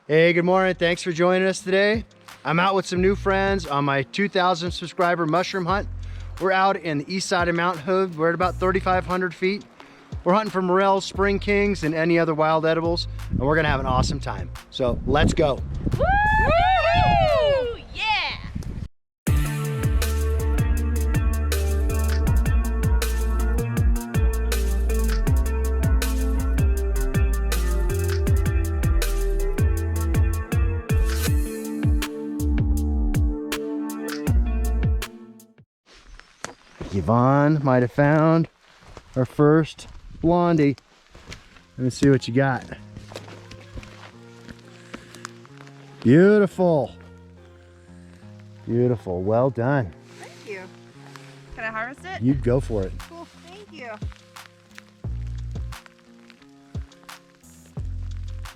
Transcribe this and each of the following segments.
Hey, good morning. Thanks for joining us today. I'm out with some new friends on my 2,000 subscriber mushroom hunt. We're out in the east side of Mount Hood. We're at about 3,500 feet. We're hunting for morels, spring kings, and any other wild edibles, and we're gonna have an awesome time. So let's go. Woo! Yeah! Yvonne might have found our first blondie. Let me see what you got. Beautiful. Beautiful. Well done. Thank you. Can I harvest it? You go for it. Cool. Thank you.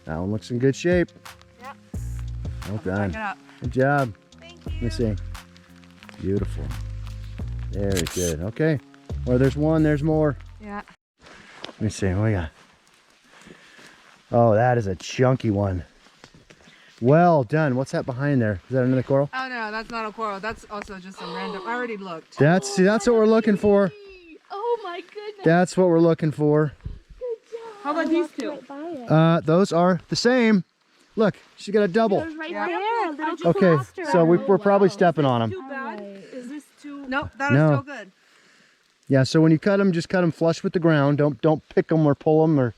That one looks in good shape. Yep. Well done. Back it up. Good job. Thank Let me you. see. Beautiful. Very good. Okay. Where there's one, there's more. Yeah. Let me see. What we got? Oh, that is a chunky one. Well done. What's that behind there? Is that another coral? Oh no, that's not a coral. That's also just some random. I already looked. That's what we're looking for. Oh my goodness. That's what we're looking for. How about these two? Those are the same. Look, she got a double. Right Yeah. there. Little Okay, cluster. so we're probably stepping on them. Too bad. Is this too? Nope, No. still good. Yeah, so when you cut them, just cut them flush with the ground. Don't pick them or pull them.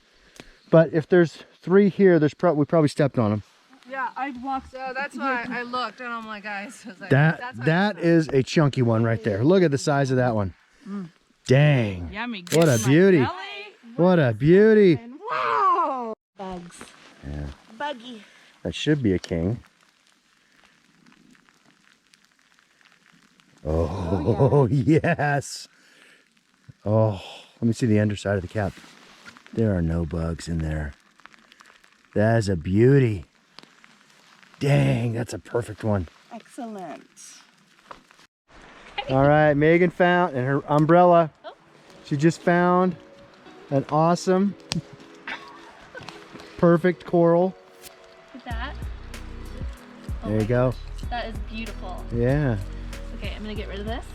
But if there's three here, we probably stepped on them. Yeah, I walked. That's why I looked, and I'm like, guys. I was like, That is a chunky one right there. Look at the size of that one. Dang. Yummy. What a beauty. What a beauty. Wow. Bugs. Yeah. Buggy. That should be a king. Oh, yes. Oh, let me see the underside of the cap. There are no bugs in there. That is a beauty. Dang, that's a perfect one. Excellent. All right, Megan found, and her umbrella. She just found an awesome, perfect coral. Look at that. Oh There you my go. gosh, that is beautiful. Yeah. Okay, I'm gonna get rid of this.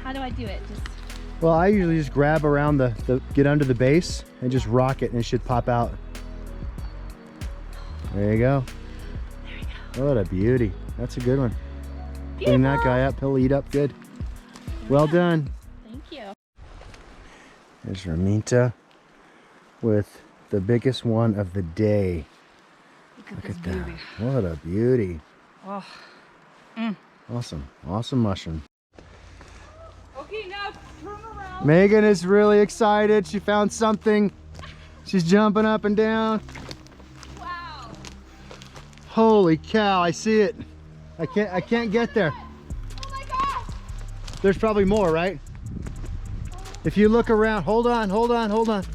How do I do it? Just Well, I usually just grab around get under the base and just rock it and it should pop out. There you go. there we go. What a beauty. That's a good one. Clean that guy up, he'll eat up good. Well done. Thank you. There's Raminta with the biggest one of the day. Look at that. What a beauty. Oh. Awesome. Awesome mushroom. Okay, now turn around. Megan is really excited. She found something. She's jumping up and down. Wow. Holy cow, I see it. I can't get there. Oh my gosh. There's probably more, right? If you look around, hold on.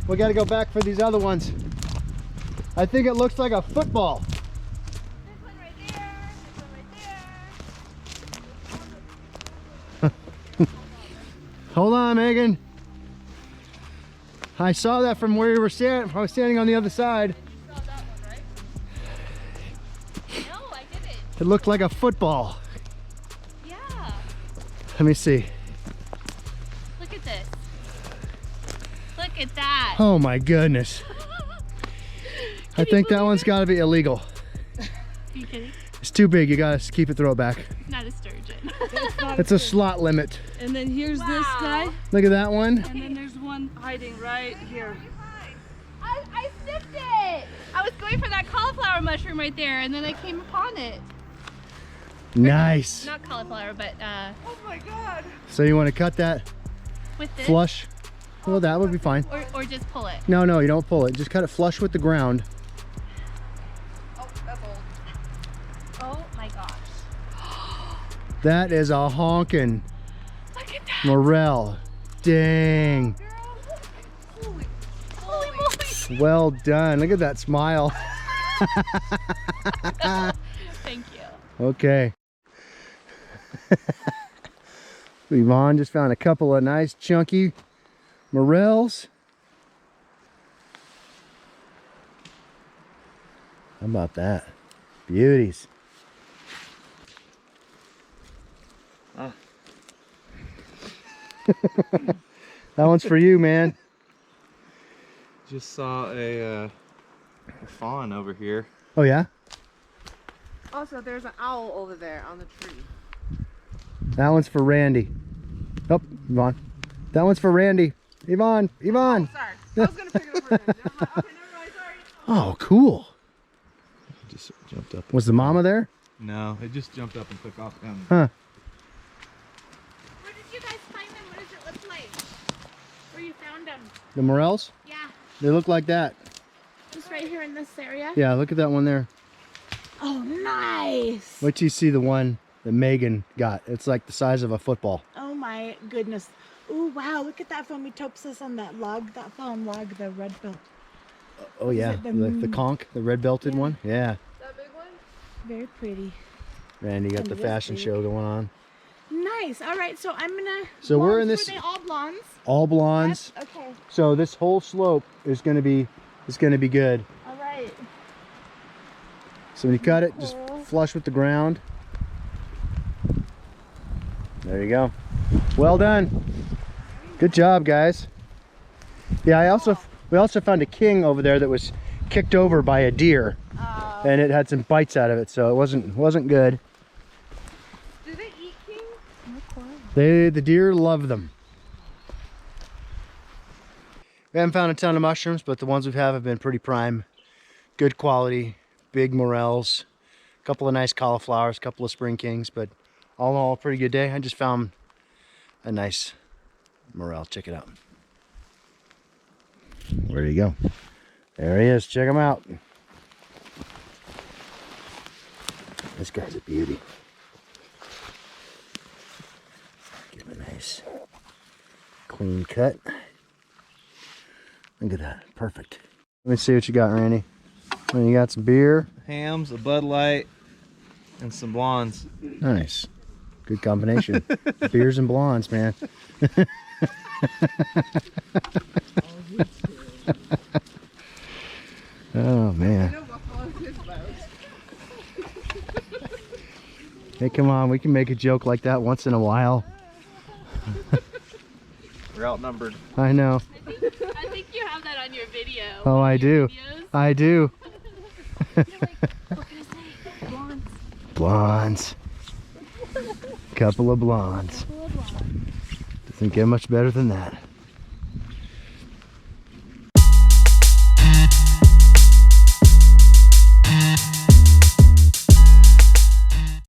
We gotta go back for these other ones. I think it looks like a football. This one right there. This one right there. Hold on, Megan. I saw that from where you were standing. I was standing on the other side. You saw that one, right? No, I didn't. It looked like a football. Yeah. Let me see. Look at this. Look at that. Oh my goodness. I think that one's gotta be illegal. Are you kidding? It's too big, you gotta keep it, throw it back. Not a sturgeon. It's a slot limit. And then here's this guy. Look at that one. And then there's one hiding right here. I sniffed it. I was going for that cauliflower mushroom right there, and then I came upon it. Nice. Not cauliflower, but Oh my god. So you wanna cut that with this. flush? Well, that would be fine. Or just pull it. No, you don't pull it. Just cut it flush with the ground. Oh, that's old. Oh my gosh. That is a honkin' Look at that. morel. Dang. Holy. Holy moly. Well done. Look at that smile. Thank you. Okay. Yvonne just found a couple of nice chunky morels. How about that? Beauties. Ah. That one's for you, man. Just saw a fawn over here. Oh yeah? Also, there's an owl over there on the tree. That one's for Randy. Oh, Yvonne. That one's for Randy. Yvonne, Yvonne. Oh, sorry. I was gonna pick it up for him. Never mind. Okay, never mind. Sorry. Oh, cool. Just jumped up. Was the mama there? No, it just jumped up and took off down. Huh. Where did you guys find them? What does it look like? Where you found them? The morels? Yeah. They look like that. Just right here in this area? Yeah, look at that one there. Oh, nice. Wait till you see the one that Megan got. It's like the size of a football. Oh my goodness. Oh wow, look at that fomitopsis on that log, that fallen log, the red belt. Oh yeah, it the conch, the red belted one. Yeah. That big one? Very pretty. Randy got And the this fashion big. show going on. Nice. All right, so I'm gonna. So we're in blondes, this- Were they all blondes? All blondes. Yes? Okay. So this whole slope is gonna be good. All right. So when you cut it, just Cool. flush with the ground. There you go. Well done. Good job, guys. Yeah, we also found a king over there that was kicked over by a deer, and it had some bites out of it, so it wasn't good. Do they eat kings? The deer love them. We haven't found a ton of mushrooms, but the ones we have been pretty prime. Good quality, big morels, a couple of nice cauliflowers, a couple of spring kings, but all in all, a pretty good day. I just found a nice morel. Check it out. Where you go? There he is. Check him out. This guy's a beauty. Give him a nice clean cut. Look at that. Perfect. Let me see what you got, Randy. Well, you got some beer. Hams, a Bud Light, and some blondes. Nice. Good combination. Beers and blondes, man. Oh, man. Hey, come on. We can make a joke like that once in a while. We're outnumbered. I know. I think you have that on your video. Oh, I do. Videos. I do. You're like, what can I say? Blondes. Blondes. Couple of blondes. Full of blondes. Doesn't get much better than that.